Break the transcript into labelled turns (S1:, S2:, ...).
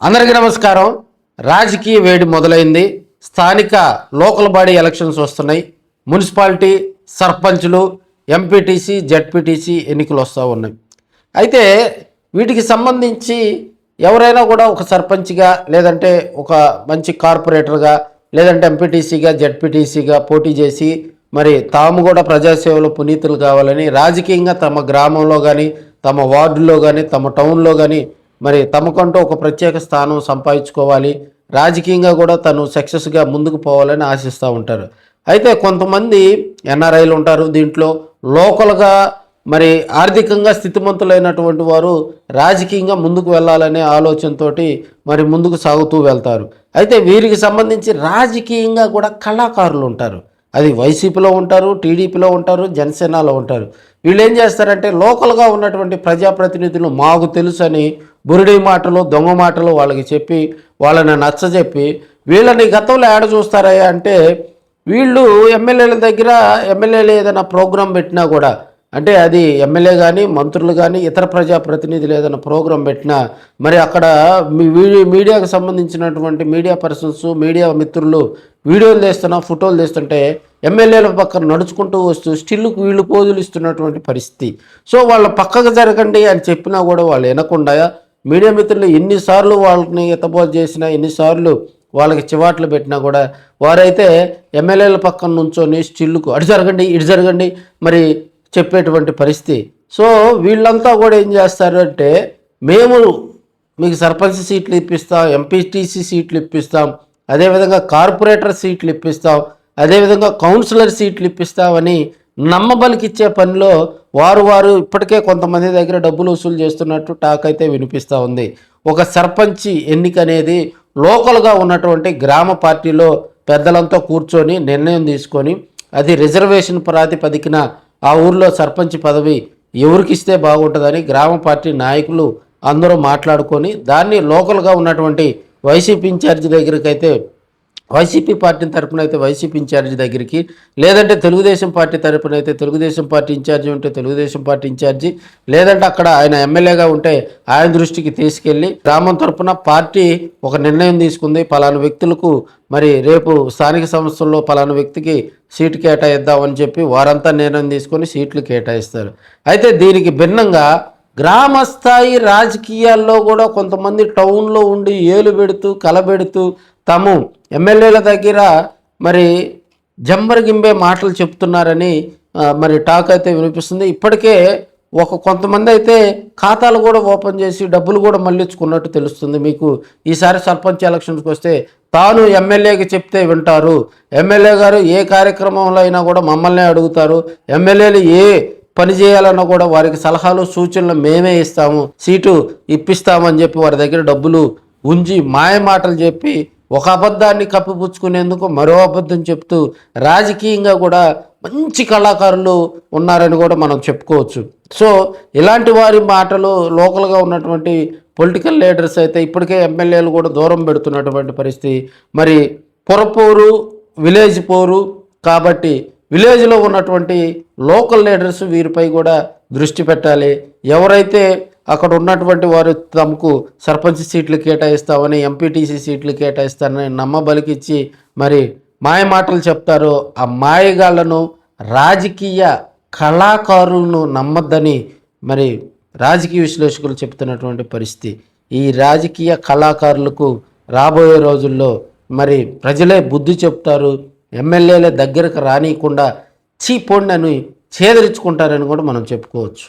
S1: అందరికీ నమస్కారం. రాజకీయ వేడి మొదలైంది. స్థానిక లోకల్ బాడీ ఎలక్షన్స్ వస్తున్నాయి. మున్సిపాలిటీ, సర్పంచ్లు, ఎంపీటీసీ, జెడ్పీటీసీ ఎన్నికలు వస్తూ ఉన్నాయి. అయితే వీటికి సంబంధించి ఎవరైనా కూడా ఒక సర్పంచ్గా, లేదంటే ఒక మంచి కార్పొరేటర్గా, లేదంటే ఎంపీటీసీగా, జెడ్పీటీసీగా పోటీ చేసి మరి తాము కూడా ప్రజాసేవలో పునీతులు కావాలని రాజకీయంగా తమ గ్రామంలో కానీ, తమ వార్డులో కానీ, తమ టౌన్లో కానీ మరి తమకంటూ ఒక ప్రత్యేక స్థానం సంపాదించుకోవాలి, రాజకీయంగా కూడా తను సక్సెస్గా ముందుకు పోవాలని ఆశిస్తూ ఉంటారు. అయితే కొంతమంది ఎన్ఆర్ఐలు ఉంటారు, దీంట్లో లోకల్గా మరి ఆర్థికంగా స్థితిమంతులైనటువంటి వారు రాజకీయంగా ముందుకు వెళ్ళాలనే ఆలోచనతో మరి ముందుకు సాగుతూ వెళ్తారు. అయితే వీరికి సంబంధించి రాజకీయంగా కూడా కళాకారులు ఉంటారు. అది వైసీపీలో ఉంటారు, టీడీపీలో ఉంటారు, జనసేనలో ఉంటారు. వీళ్ళు ఏం చేస్తారంటే లోకల్గా ఉన్నటువంటి ప్రజాప్రతినిధులు మాకు తెలుసు అని బురిడి మాటలు, దొంగ మాటలు వాళ్ళకి చెప్పి వాళ్ళని నచ్చజెప్పి వీళ్ళని గతంలో ఏడ చూస్తారా అంటే వీళ్ళు ఎమ్మెల్యేల దగ్గర ఎమ్మెల్యేలు ఏదైనా ప్రోగ్రాం పెట్టినా కూడా, అంటే అది ఎమ్మెల్యే కానీ, మంత్రులు కానీ, ఇతర ప్రజాప్రతినిధులు ఏదైనా ప్రోగ్రాం పెట్టినా మరి అక్కడ మీడియాకు సంబంధించినటువంటి మీడియా పర్సన్స్, మీడియా మిత్రులు వీడియోలు తీస్తున్నా, ఫోటోలు తీస్తుంటే ఎమ్మెల్యేల పక్కన నడుచుకుంటూ వస్తూ స్టిల్లుకు వీళ్ళు పోజులు ఇస్తున్నటువంటి పరిస్థితి. సో వాళ్ళ పక్కకు జరగండి అని చెప్పినా కూడా వాళ్ళు వినకుండా మీడియా మిత్రులు ఎన్నిసార్లు వాళ్ళని ఎత్తబోజు చేసినా, ఎన్నిసార్లు వాళ్ళకి చివాట్లు పెట్టినా కూడా వారైతే ఎమ్మెల్యేల పక్కన నుంచొని స్టిల్లుకు అటు జరగండి, ఇటు జరగండి మరి చెప్పేటువంటి పరిస్థితి. సో వీళ్ళంతా కూడా ఏం చేస్తారు అంటే మేము మీకు సర్పంచ్ సీట్లు ఇప్పిస్తాం, ఎంపీటీసీ సీట్లు ఇప్పిస్తాం, అదేవిధంగా కార్పొరేటర్ సీట్లు ఇప్పిస్తాం, అదేవిధంగా కౌన్సిలర్ సీట్లు ఇప్పిస్తామని నమ్మబలికిచ్చే పనిలో వారు ఇప్పటికే కొంతమంది దగ్గర డబ్బులు వసూలు చేస్తున్నట్టు టాక్ అయితే వినిపిస్తూ ఉంది. ఒక సర్పంచ్ ఎన్నిక అనేది లోకల్గా ఉన్నటువంటి గ్రామ పార్టీలో పెద్దలంతా కూర్చొని నిర్ణయం తీసుకొని అది రిజర్వేషన్ ప్రాతిపదికన ఆ ఊర్లో సర్పంచ్ పదవి ఎవరికి ఇస్తే బాగుంటుందని గ్రామ పార్టీ నాయకులు అందరూ మాట్లాడుకొని దాన్ని లోకల్గా ఉన్నటువంటి వైసీపీ ఇన్ఛార్జి దగ్గరికి అయితే వైసీపీ పార్టీ తరపున అయితే వైసీపీ ఇన్ఛార్జి దగ్గరికి, లేదంటే తెలుగుదేశం పార్టీ తరపున అయితే తెలుగుదేశం పార్టీ ఇన్ఛార్జి ఉంటే తెలుగుదేశం పార్టీ ఇన్ఛార్జి, లేదంటే అక్కడ ఆయన ఎమ్మెల్యేగా ఉంటే ఆయన దృష్టికి తీసుకెళ్ళి గ్రామం తరపున పార్టీ ఒక నిర్ణయం తీసుకుంది, పలానా వ్యక్తులకు మరి రేపు స్థానిక సంస్థల్లో పలానా వ్యక్తికి సీటు కేటాయిద్దామని చెప్పి వారంతా నిర్ణయం తీసుకొని సీట్లు కేటాయిస్తారు. అయితే దీనికి భిన్నంగా గ్రామ స్థాయి రాజకీయాల్లో కూడా కొంతమంది టౌన్లో ఉండి ఏలు పెడుతూ కలబెడుతూ తాము ఎమ్మెల్యేల దగ్గర మరి జంబరగింబే మాటలు చెప్తున్నారని మరి టాక్ అయితే వినిపిస్తుంది. ఇప్పటికే కొంతమంది అయితే ఖాతాలు కూడా ఓపెన్ చేసి డబ్బులు కూడా మళ్ళించుకున్నట్టు తెలుస్తుంది. మీకు ఈసారి సర్పంచ్ ఎలక్షన్స్కి వస్తే తాను ఎమ్మెల్యేకి చెప్తే వింటారు, ఎమ్మెల్యే గారు ఏ కార్యక్రమంలో అయినా కూడా మమ్మల్నే అడుగుతారు, ఎమ్మెల్యేలు ఏ పని చేయాలన్నా కూడా వారికి సలహాలు సూచనలు మేమే ఇస్తాము, సీటు ఇప్పిస్తామని చెప్పి వారి దగ్గర డబ్బులు ఉంచి మాయ మాటలు చెప్పి ఒక అబద్ధాన్ని కప్పిపుచ్చుకునేందుకు మరో అబద్ధం చెప్తూ రాజకీయంగా కూడా మంచి కళాకారులు ఉన్నారని కూడా మనం చెప్పుకోవచ్చు. సో ఇలాంటి వారి మాటలు లోకల్గా ఉన్నటువంటి పొలిటికల్ లీడర్స్ అయితే ఇప్పటికే ఎమ్మెల్యేలు కూడా దూరం పెడుతున్నటువంటి పరిస్థితి. మరి పురపోరు, విలేజ్ పోరు కాబట్టి విలేజ్లో ఉన్నటువంటి లోకల్ లీడర్స్ వీరిపై కూడా దృష్టి పెట్టాలి. ఎవరైతే అక్కడ ఉన్నటువంటి వారు తమకు సర్పంచ్ సీట్లు కేటాయిస్తామని, ఎంపీటీసీ సీట్లు కేటాయిస్తారని నమ్మబలికిచ్చి మరి మాయ మాటలు చెప్తారో ఆ మాయగాళ్లను, రాజకీయ కళాకారులను నమ్మద్దని మరి రాజకీయ విశ్లేషకులు చెప్తున్నటువంటి పరిస్థితి. ఈ రాజకీయ కళాకారులకు రాబోయే రోజుల్లో మరి ప్రజలే బుద్ధి చెప్తారు, ఎమ్మెల్యేల దగ్గరకు రానియకుండా చీపోండి అని చేదరించుకుంటారని కూడా మనం చెప్పుకోవచ్చు.